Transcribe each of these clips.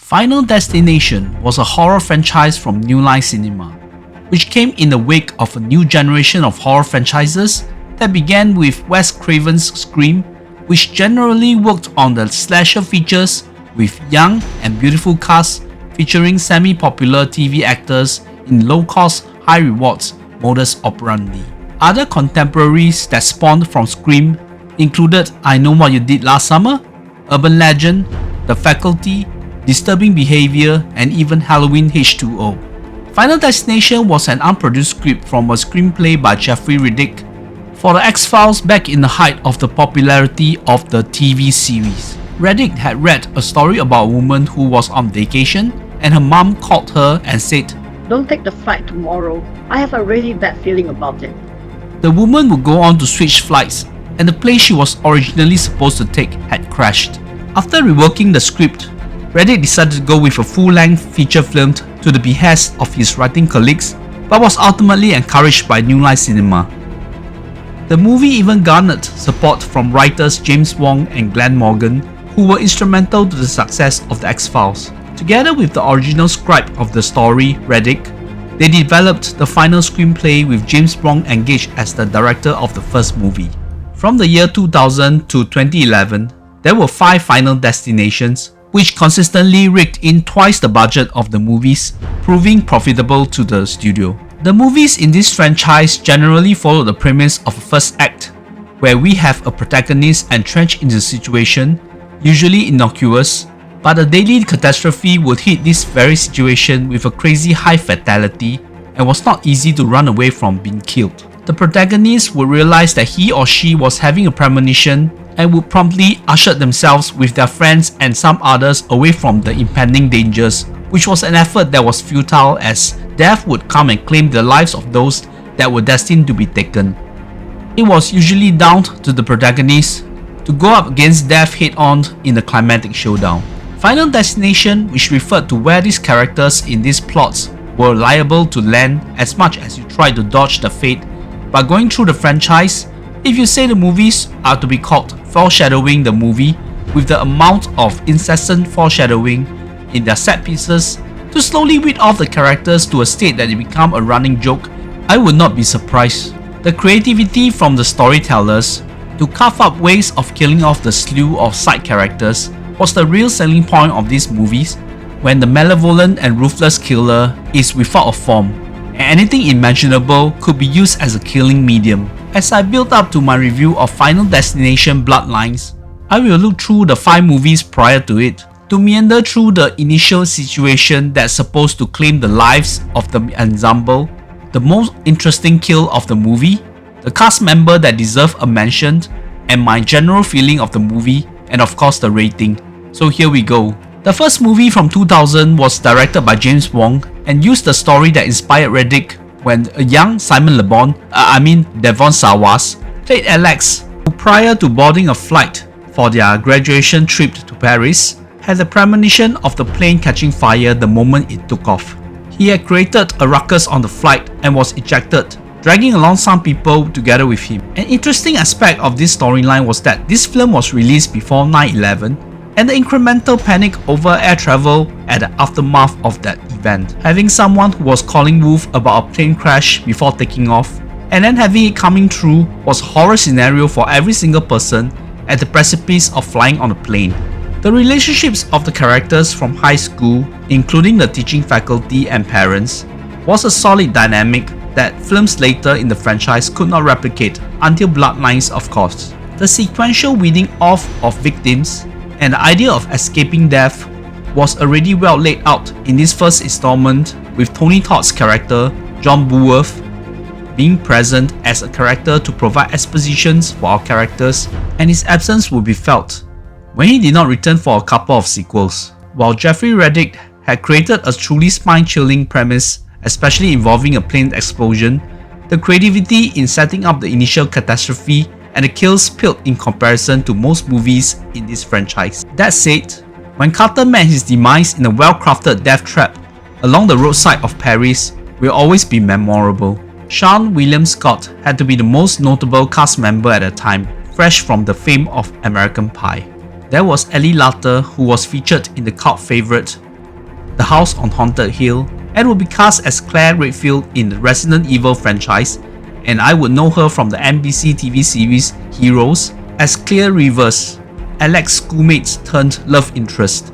Final Destination was a horror franchise from New Line Cinema, which came in the wake of a new generation of horror franchises that began with Wes Craven's Scream, which generally worked on the slasher features with young and beautiful casts featuring semi-popular TV actors in low-cost, high-rewards modus operandi. Other contemporaries that spawned from Scream included I Know What You Did Last Summer, Urban Legend, The Faculty, Disturbing Behavior, and even Halloween H2O. Final Destination was an unproduced script from a screenplay by Jeffrey Reddick for the X-Files back in the height of the popularity of the TV series. Reddick had read a story about a woman who was on vacation and her mom called her and said, "Don't take the flight tomorrow. I have a really bad feeling about it." The woman would go on to switch flights, and the plane she was originally supposed to take had crashed. After reworking the script, Reddick decided to go with a full-length feature film to the behest of his writing colleagues, but was ultimately encouraged by New Line Cinema. The movie even garnered support from writers James Wong and Glenn Morgan, who were instrumental to the success of The X-Files. Together with the original scribe of the story, Reddick, they developed the final screenplay with James Wong engaged as the director of the first movie. From the year 2000 to 2011, there were 5 Final Destinations, which consistently raked in twice the budget of the movies, proving profitable to the studio. The movies in this franchise generally follow the premise of a first act, where we have a protagonist entrenched in the situation, usually innocuous, but a daily catastrophe would hit this very situation with a crazy high fatality and was not easy to run away from being killed. The protagonist would realize that he or she was having a premonition and would promptly usher themselves with their friends and some others away from the impending dangers, which was an effort that was futile as death would come and claim the lives of those that were destined to be taken. It was usually down to the protagonist to go up against death head-on in the climatic showdown. Final Destination, which referred to where these characters in these plots were liable to land as much as you tried to dodge the fate by going through the franchise. If you say the movies are to be called foreshadowing the movie, with the amount of incessant foreshadowing in their set pieces to slowly weed off the characters to a state that they become a running joke, I would not be surprised. The creativity from the storytellers to carve up ways of killing off the slew of side characters was the real selling point of these movies, when the malevolent and ruthless killer is without a form, and anything imaginable could be used as a killing medium. As I build up to my review of Final Destination Bloodlines, I will look through the 5 movies prior to it, to meander through the initial situation that's supposed to claim the lives of the ensemble, the most interesting kill of the movie, the cast member that deserve a mention, and my general feeling of the movie, and of course the rating. So here we go. The first movie from 2000 was directed by James Wong and used the story that inspired Reddick when a young Simon Devon Sawas played Alex, who prior to boarding a flight for their graduation trip to Paris, had a premonition of the plane catching fire the moment it took off. He had created a ruckus on the flight and was ejected, dragging along some people together with him. An interesting aspect of this storyline was that this film was released before 9/11 and the incremental panic over air travel at the aftermath of that event. Having someone who was calling wolf about a plane crash before taking off, and then having it coming true, was a horror scenario for every single person at the precipice of flying on a plane. The relationships of the characters from high school, including the teaching faculty and parents, was a solid dynamic that films later in the franchise could not replicate until Bloodlines, of course. The sequential weeding off of victims and the idea of escaping death was already well laid out in this first installment, with Tony Todd's character, John Bullworth, being present as a character to provide expositions for our characters, and his absence would be felt when he did not return for a couple of sequels. While Jeffrey Reddick had created a truly spine-chilling premise, especially involving a plane explosion, the creativity in setting up the initial catastrophe and the kills paled in comparison to most movies in this franchise. That said, when Carter met his demise in a well-crafted death trap along the roadside of Paris, will always be memorable. Sean William Scott had to be the most notable cast member at the time, fresh from the fame of American Pie. There was Ellie Latter, who was featured in the cult favourite The House on Haunted Hill, and will be cast as Claire Redfield in the Resident Evil franchise, and I would know her from the NBC TV series Heroes as Claire Rivers, Alex's schoolmate's turned love interest.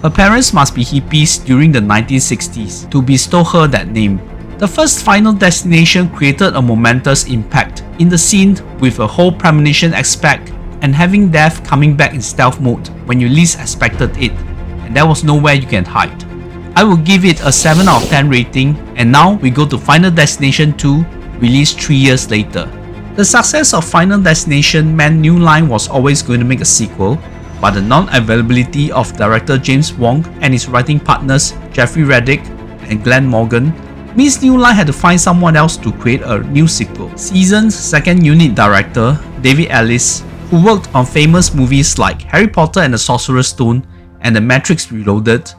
Her parents must be hippies during the 1960s to bestow her that name. The first Final Destination created a momentous impact in the scene with a whole premonition aspect and having death coming back in stealth mode when you least expected it, and there was nowhere you can hide. I will give it a 7 out of 10 rating, and now we go to Final Destination 2, released 3 years later. The success of Final Destination meant New Line was always going to make a sequel, but the non-availability of director James Wong and his writing partners Jeffrey Reddick and Glenn Morgan means New Line had to find someone else to create a new sequel. Season's second unit director, David Ellis, who worked on famous movies like Harry Potter and the Sorcerer's Stone and The Matrix Reloaded,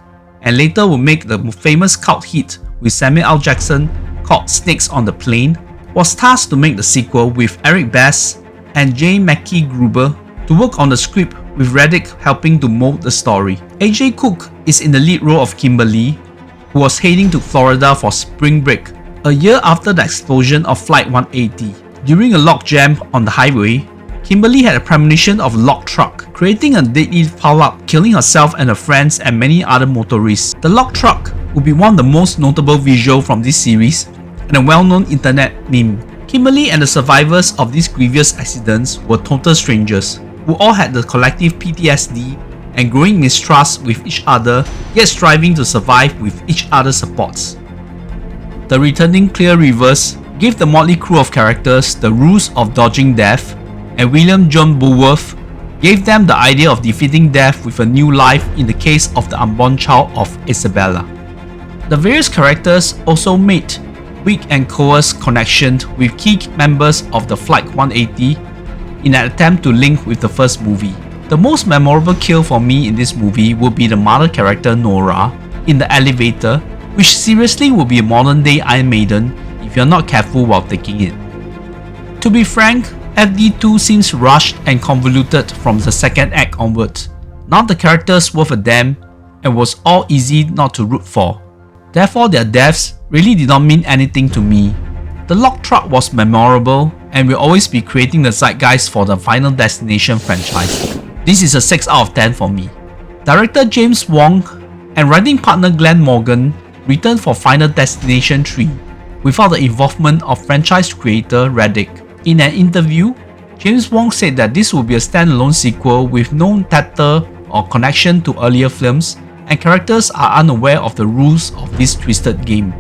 and later would make the famous cult hit with Samuel L. Jackson called Snakes on the Plane, was tasked to make the sequel with Eric Bass and J. Mackie Gruber to work on the script, with Reddick helping to mold the story. AJ Cook is in the lead role of Kimberly, who was heading to Florida for spring break, a year after the explosion of Flight 180. During a logjam on the highway, Kimberly had a premonition of a locked truck, creating a deadly pileup, killing herself and her friends and many other motorists. The locked truck would be one of the most notable visuals from this series and a well-known internet meme. Kimberly and the survivors of these grievous accidents were total strangers, who all had the collective PTSD and growing mistrust with each other, yet striving to survive with each other's supports. The returning Claire Rivers gave the motley crew of characters the rules of dodging death, and William John Bulworth gave them the idea of defeating death with a new life in the case of the unborn child of Isabella. The various characters also made weak and coerced connections with key members of the Flight 180 in an attempt to link with the first movie. The most memorable kill for me in this movie would be the mother character Nora in the elevator, which seriously would be a modern day Iron Maiden if you're not careful while taking it. To be frank, FD2 seems rushed and convoluted from the second act onwards. None of the characters worth a damn and was all easy not to root for. Therefore their deaths really did not mean anything to me. The locked truck was memorable and will always be creating the zeitgeist for the Final Destination franchise. This is a 6 out of 10 for me. Director James Wong and writing partner Glenn Morgan returned for Final Destination 3 without the involvement of franchise creator Reddick. In an interview, James Wong said that this would be a standalone sequel with no tether or connection to earlier films, and characters are unaware of the rules of this twisted game.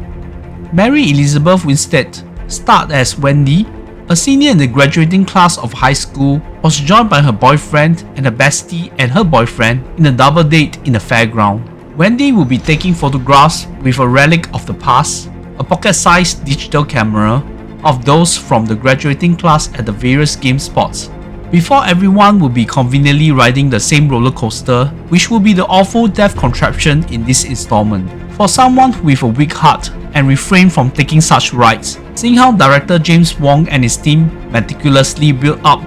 Mary Elizabeth Winstead starred as Wendy, a senior in the graduating class of high school, was joined by her boyfriend and a bestie and her boyfriend in a double date in a fairground. Wendy will be taking photographs with a relic of the past, a pocket-sized digital camera, of those from the graduating class at the various game spots, before everyone will be conveniently riding the same roller coaster, which will be the awful death contraption in this installment. For someone with a weak heart and refrain from taking such rides, seeing how director James Wong and his team meticulously built up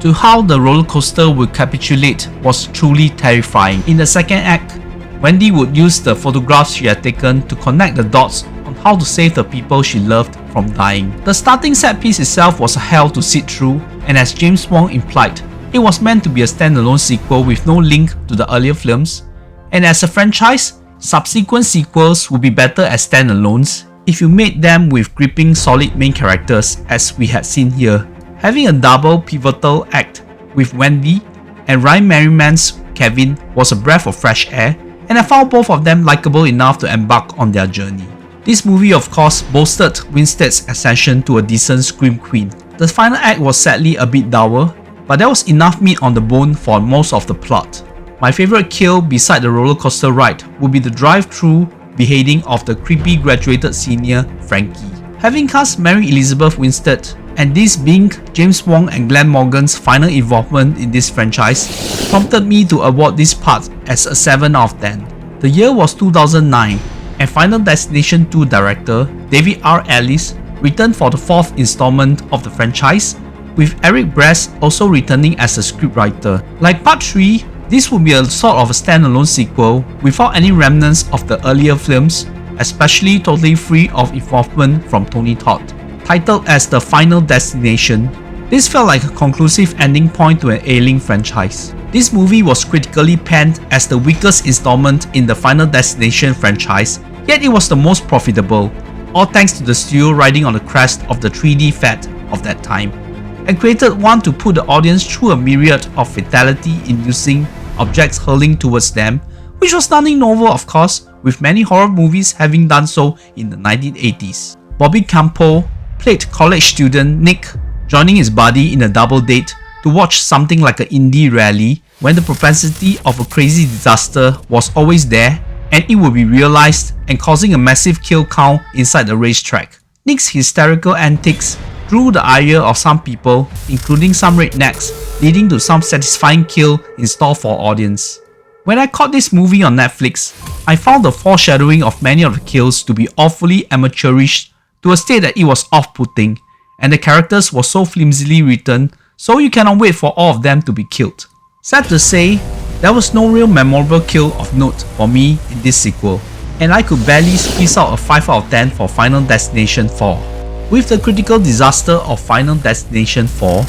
to how the roller coaster would capitulate was truly terrifying. In the second act, Wendy would use the photographs she had taken to connect the dots on how to save the people she loved from dying. The starting set piece itself was a hell to sit through, and as James Wong implied, it was meant to be a standalone sequel with no link to the earlier films, and as a franchise, subsequent sequels would be better as standalones if you made them with gripping solid main characters as we had seen here. Having a double pivotal act with Wendy and Ryan Merriman's Kevin was a breath of fresh air, and I found both of them likable enough to embark on their journey. This movie of course boasted Winstead's ascension to a decent scream queen. The final act was sadly a bit dour, but there was enough meat on the bone for most of the plot. My favourite kill beside the roller coaster ride would be the drive-through beheading of the creepy graduated senior Frankie. Having cast Mary Elizabeth Winstead, and this being James Wong and Glenn Morgan's final involvement in this franchise, prompted me to award this part as a 7 out of 10. The year was 2009, and Final Destination 2 director David R. Ellis returned for the 4th installment of the franchise, with Eric Bass also returning as a scriptwriter. Like part 3, This would be a sort of a standalone sequel without any remnants of the earlier films, especially totally free of involvement from Tony Todd. Titled as The Final Destination, this felt like a conclusive ending point to an ailing franchise. This movie was critically panned as the weakest installment in the Final Destination franchise, yet it was the most profitable, all thanks to the studio riding on the crest of the 3D fad of that time, and created one to put the audience through a myriad of fatality-inducing objects hurling towards them, which was nothing novel of course, with many horror movies having done so in the 1980s. Bobby Campo played college student Nick, joining his buddy in a double date to watch something like an indie rally when the propensity of a crazy disaster was always there and it would be realized and causing a massive kill count inside the racetrack. Nick's hysterical antics drew the ire of some people, including some rednecks, leading to some satisfying kill in store for audience. When I caught this movie on Netflix, I found the foreshadowing of many of the kills to be awfully amateurish to a state that it was off-putting, and the characters were so flimsily written, so you cannot wait for all of them to be killed. Sad to say, there was no real memorable kill of note for me in this sequel, and I could barely squeeze out a 5 out of 10 for Final Destination 4. With the critical disaster of Final Destination 4,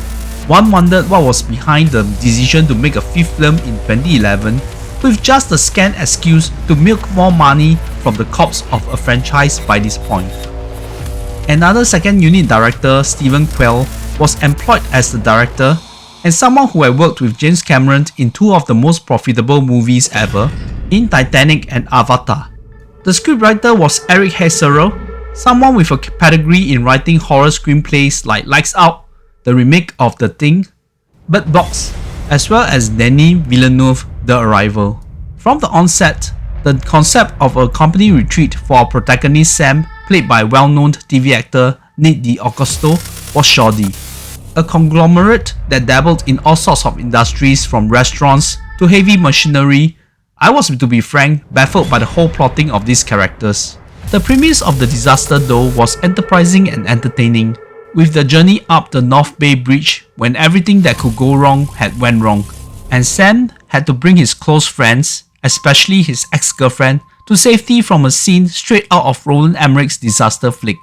one wondered what was behind the decision to make a fifth film in 2011 with just a scant excuse to milk more money from the corpse of a franchise by this point. Another second unit director, Stephen Quell, was employed as the director, and someone who had worked with James Cameron in two of the most profitable movies ever, in Titanic and Avatar. The scriptwriter was Eric Hesserel, someone with a pedigree in writing horror screenplays like Lights Out, the remake of The Thing, Bird Box, as well as Denis Villeneuve, The Arrival. From the onset, the concept of a company retreat for our protagonist Sam, played by well-known TV actor Nick D'Agostino, was shoddy. A conglomerate that dabbled in all sorts of industries from restaurants to heavy machinery, I was, to be frank, baffled by the whole plotting of these characters. The premise of the disaster though was enterprising and entertaining, with the journey up the North Bay Bridge when everything that could go wrong had went wrong, and Sam had to bring his close friends, especially his ex-girlfriend, to safety from a scene straight out of Roland Emmerich's disaster flick.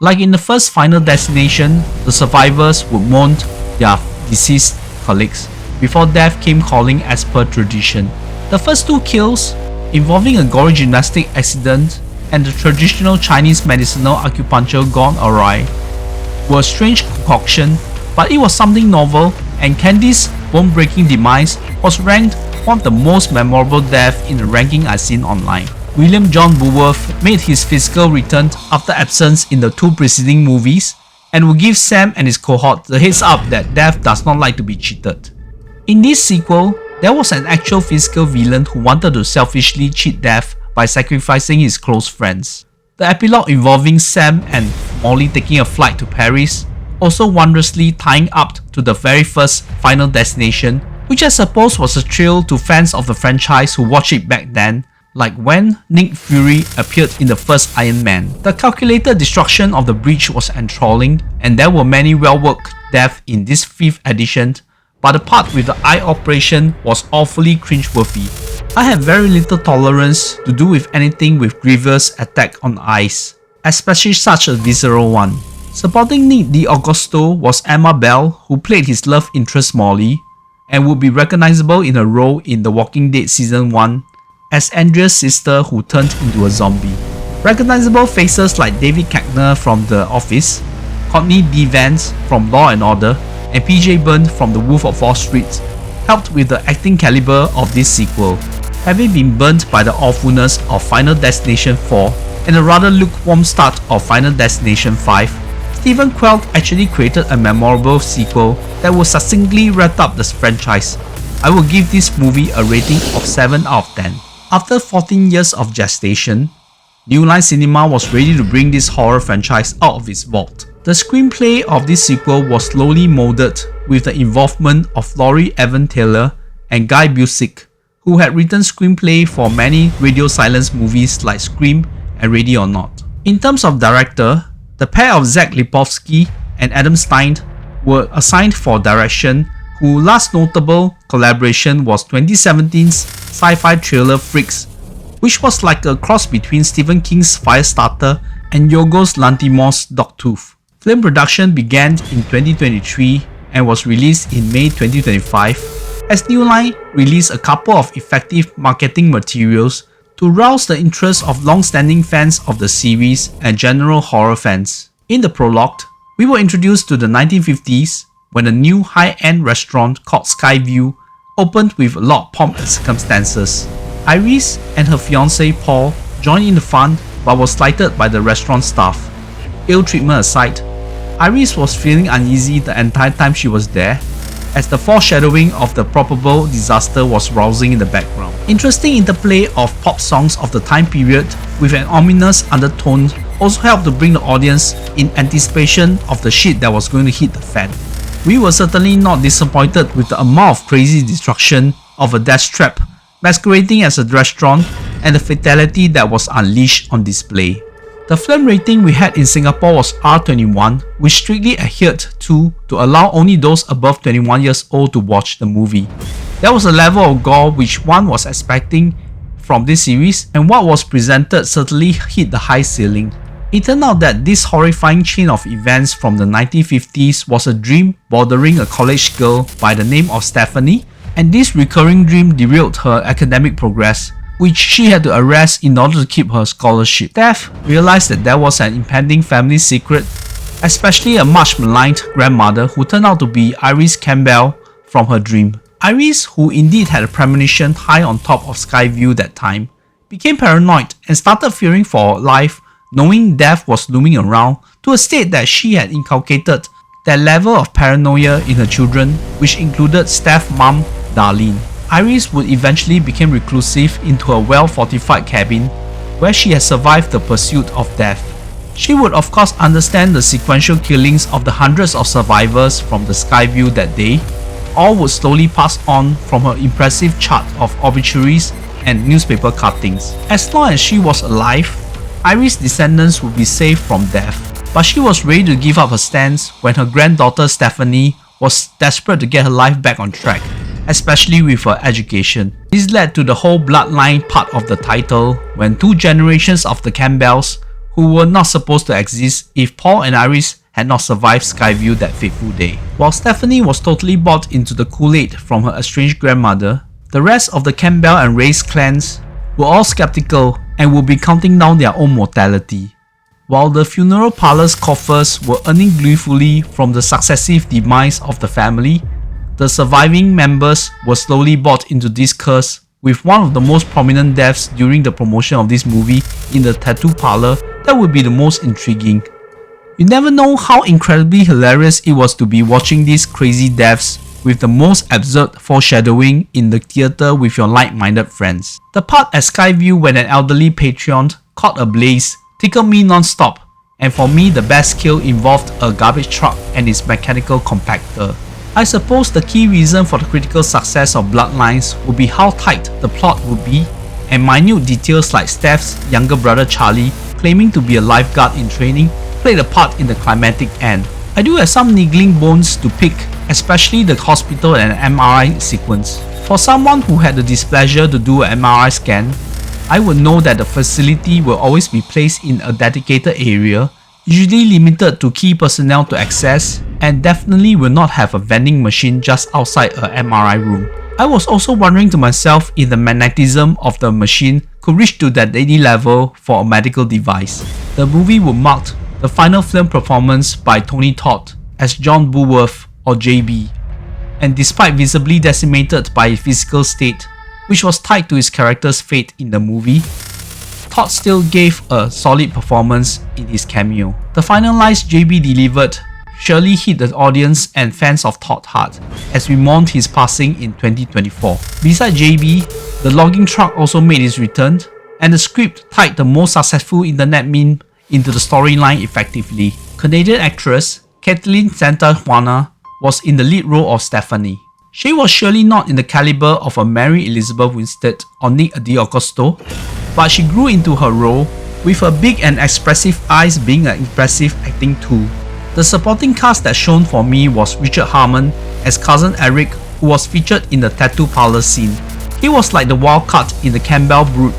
Like in the first Final Destination, the survivors would mourn their deceased colleagues before death came calling as per tradition. The first two kills, involving a gory gymnastic accident and the traditional Chinese medicinal acupuncture gone awry, were a strange concoction, but it was something novel, and Candy's bone-breaking demise was ranked one of the most memorable deaths in the ranking I've seen online. William John Bulworth made his physical return after absence in the two preceding movies, and will give Sam and his cohort the heads up that death does not like to be cheated. In this sequel, there was an actual physical villain who wanted to selfishly cheat death by sacrificing his close friends. The epilogue involving Sam and Molly taking a flight to Paris, also wondrously tying up to the very first Final Destination, which I suppose was a thrill to fans of the franchise who watched it back then, like when Nick Fury appeared in the first Iron Man. The calculated destruction of the bridge was enthralling, and there were many well-worked deaths in this 5th edition, but the part with the eye operation was awfully cringeworthy. I have very little tolerance to do with anything with grievous attack on eyes, especially such a visceral one. Supporting Nick D'Agostino was Emma Bell, who played his love interest Molly, and would be recognizable in her role in The Walking Dead Season 1 as Andrea's sister who turned into a zombie. Recognizable faces like David Koechner from The Office, Courtney D. Vance from Law & Order, and PJ Byrne from The Wolf of Wall Street helped with the acting caliber of this sequel. Having been burnt by the awfulness of Final Destination 4 and a rather lukewarm start of Final Destination 5, Stephen Quell actually created a memorable sequel that will succinctly wrap up the franchise. I will give this movie a rating of 7 out of 10. After 14 years of gestation, New Line Cinema was ready to bring this horror franchise out of its vault. The screenplay of this sequel was slowly molded with the involvement of Laurie Evan Taylor and Guy Busick, who had written screenplay for many radio silence movies like Scream and Ready or Not. In terms of director, the pair of Zach Lipovsky and Adam Stein were assigned for direction, whose last notable collaboration was 2017's sci-fi thriller Freaks, which was like a cross between Stephen King's Firestarter and Yorgos Lanthimos' Dogtooth. Film production began in 2023 and was released in May 2025, as New Line released a couple of effective marketing materials to rouse the interest of long-standing fans of the series and general horror fans. In the prologue, we were introduced to the 1950s when a new high-end restaurant called Skyview opened with a lot of pomp and circumstances. Iris and her fiancé Paul joined in the fun but was slighted by the restaurant staff. Ill treatment aside, Iris was feeling uneasy the entire time she was there, as the foreshadowing of the probable disaster was rousing in the background. Interesting interplay of pop songs of the time period with an ominous undertone also helped to bring the audience in anticipation of the shit that was going to hit the fan. We were certainly not disappointed with the amount of crazy destruction of a death trap masquerading as a restaurant and the fatality that was unleashed on display. The film rating we had in Singapore was R21, which strictly adhered to allow only those above 21 years old to watch the movie. There was a level of gore which one was expecting from this series, and what was presented certainly hit the high ceiling. It turned out that this horrifying chain of events from the 1950s was a dream bothering a college girl by the name of Stephanie, and this recurring dream derailed her academic progress, which she had to arrest in order to keep her scholarship. Steph realized that there was an impending family secret, especially a much maligned grandmother who turned out to be Iris Campbell from her dream. Iris, who indeed had a premonition high on top of Skyview that time, became paranoid and started fearing for her life, knowing death was looming around, to a state that she had inculcated that level of paranoia in her children, which included Steph's mom, Darlene. Iris would eventually become reclusive into a well-fortified cabin where she had survived the pursuit of death. She would of course understand the sequential killings of the hundreds of survivors from the Skyview that day. All would slowly pass on from her impressive chart of obituaries and newspaper cuttings. As long as she was alive, Iris' descendants would be safe from death, but she was ready to give up her stance when her granddaughter Stephanie was desperate to get her life back on track, especially with her education. This led to the whole bloodline part of the title, when two generations of the Campbells, who were not supposed to exist if Paul and Iris had not survived Skyview that fateful day. While Stephanie was totally bought into the Kool-Aid from her estranged grandmother, the rest of the Campbell and Race clans were all skeptical and would be counting down their own mortality. While the funeral parlor's coffers were earning gleefully from the successive demise of the family, the surviving members were slowly bought into this curse, with one of the most prominent deaths during the promotion of this movie in the tattoo parlor that would be the most intriguing. You never know how incredibly hilarious it was to be watching these crazy deaths with the most absurd foreshadowing in the theatre with your like-minded friends. The part at Skyview when an elderly patron caught a blaze tickled me non-stop, and for me the best kill involved a garbage truck and its mechanical compactor. I suppose the key reason for the critical success of Bloodlines would be how tight the plot would be, and minute details like Steph's younger brother Charlie claiming to be a lifeguard in training played a part in the climactic end. I do have some niggling bones to pick, especially the hospital and MRI sequence. For someone who had the displeasure to do an MRI scan, I would know that the facility will always be placed in a dedicated area, usually limited to key personnel to access, and definitely will not have a vending machine just outside a MRI room. I was also wondering to myself if the magnetism of the machine could reach to that daily level for a medical device. The movie would mark the final film performance by Tony Todd as John Bulworth, or JB, and despite visibly decimated by his physical state, which was tied to his character's fate in the movie, Todd still gave a solid performance in his cameo. The finalized JB delivered surely hit the audience and fans of Todd hard as we mourned his passing in 2024. Besides JB, the logging truck also made its return, and the script tied the most successful internet meme into the storyline effectively. Canadian actress Kathleen Santa-Juana was in the lead role of Stephanie. She was surely not in the caliber of a Mary Elizabeth Winstead or Nick D'Agostino, but she grew into her role, with her big and expressive eyes being an impressive acting tool. The supporting cast that shone for me was Richard Harmon as cousin Eric, who was featured in the tattoo parlor scene. He was like the wild card in the Campbell brood,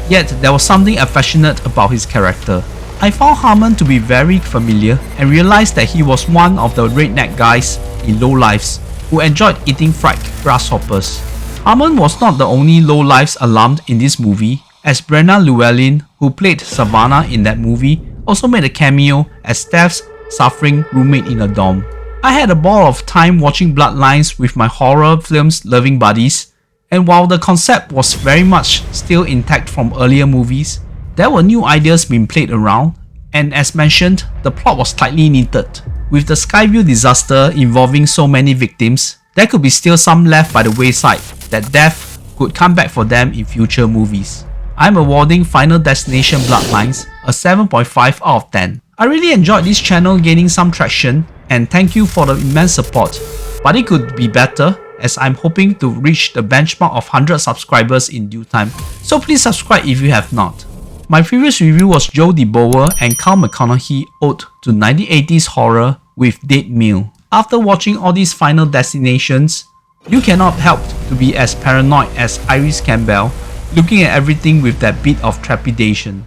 yet there was something affectionate about his character. I found Harmon to be very familiar and realized that he was one of the redneck guys in Lowlifes who enjoyed eating fried grasshoppers. Harmon was not the only Lowlifes alum in this movie, as Brenna Llewellyn, who played Savannah in that movie, also made a cameo as Steph's suffering roommate in a dorm. I had a ball of time watching Bloodlines with my horror films loving buddies, and while the concept was very much still intact from earlier movies, there were new ideas being played around, and as mentioned, the plot was tightly knitted. With the Skyview disaster involving so many victims, there could be still some left by the wayside that death could come back for them in future movies. I'm awarding Final Destination Bloodlines a 7.5 out of 10. I really enjoyed this channel gaining some traction, and thank you for the immense support, but it could be better as I'm hoping to reach the benchmark of 100 subscribers in due time, so please subscribe if you have not. My previous review was Joe DeBoer and Carl McConaughey ode to 1980s horror with Dead Meal. After watching all these Final Destinations, you cannot help to be as paranoid as Iris Campbell, looking at everything with that bit of trepidation.